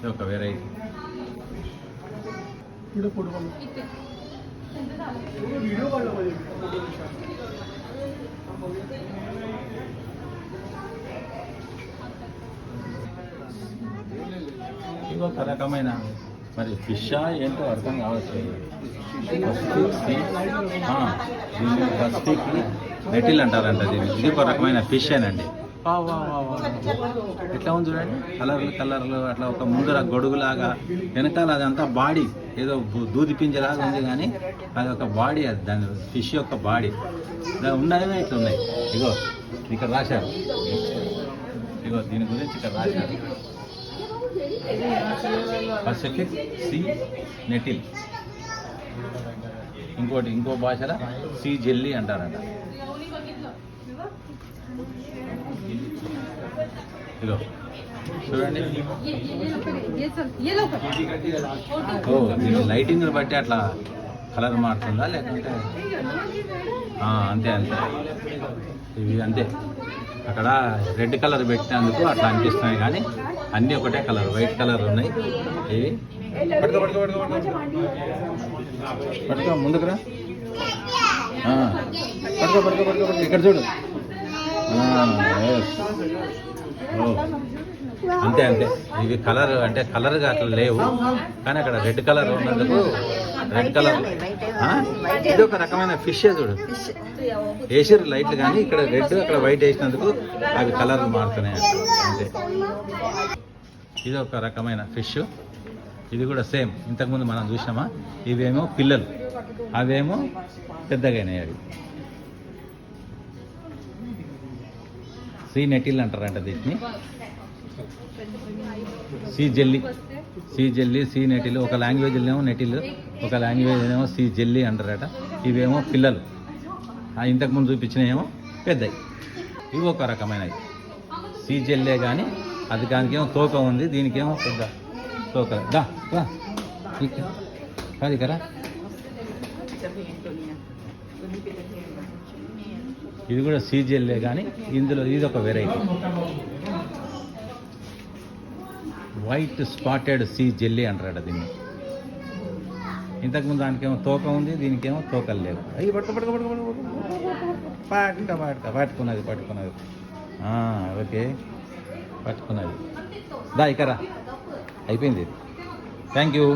ఇది ఒక వెరైటీ. ఇది ఒక రకమైన మరి ఫిషా ఏంటో అర్థం కావట్లేదు. బస్తికి నెటిల్ అంటారంట దీన్ని. ఇది ఒక రకమైన ఫిష్ ఏనండి. ఎట్లా ఉంది చూడండి, కలర్లు అట్లా ఒక ముందర గొడుగులాగా, వెనకాల అదంతా బాడీ ఏదో దూది పింజలాగా ఉంది, కానీ అది ఒక బాడీ, అది దాని ఫిష్ యొక్క బాడీ. ఉన్నాయో ఇట్లా ఉన్నాయి. ఇగో ఇక్కడ రాశారు, ఇగో దీని గురించి ఇక్కడ రాశారు. పసిఫిక్ సీ నెటిల్, ఇంకో భాషలో సీ జెల్లీ అంటారంట. ఇదో చూడండి, దీని లైటింగ్ బట్టి అట్లా కలర్ మారుతుందా లేకుంటే అంతే అంతే, ఇవి అంతే. అక్కడ రెడ్ కలర్ పెట్టినందుకు అట్లా అనిపిస్తున్నాయి, కానీ అన్నీ ఒకటే కలర్, వైట్ కలర్ ఉన్నాయి. ఇవి పట్టుకో ముందుకురా, పట్టుకో ఇక్కడ చూడు. అంతే అంతే, ఇవి కలర్ అంటే కలర్గా అట్లా లేవు, కానీ అక్కడ రెడ్ కలర్ ఉన్నందుకు రెడ్ కలర్. ఇది ఒక రకమైన ఫిష్ చూడు, వేసారు లైట్లు, కానీ ఇక్కడ రెడ్ అక్కడ వైట్ వేసినందుకు అవి కలర్ మారుతున్నాయి అంతే. ఇది ఒక రకమైన ఫిష్, ఇది కూడా సేమ్ ఇంతకుముందు మనం చూసినామా. ఇవేమో పిల్లలు, అవేమో పెద్దగానే. అవి సీ నెటిల్ అంటారంట దీన్ని. Sea jelly, sea nettle. ఒక లాంగ్వేజ్ ఏమో నెటిల్, ఒక లాంగ్వేజ్ ఏమో సీ జెల్లీ అంటారట. ఇవేమో పిల్లలు, ఇంతకుముందు చూపించినవేమో పెద్దవి. ఇవి ఒక రకమైనవి సీ జెల్లే, కానీ అది దానికేమో తోక ఉంది, దీనికేమో పెద్ద తోక. అది కదా, ఇది కూడా సీ జెల్లే, కానీ ఇందులో ఇది ఒక variety, white spotted sea jelly అంటారట దీన్ని. ఇంతకుముందు దానికేమో తోక ఉంది, దీనికేమో తోకలు లేవు. అవి పట్టుకున్నది ఓకే, పట్టుకున్నది. దా ఇక్కడ అయిపోయింది. Thank you.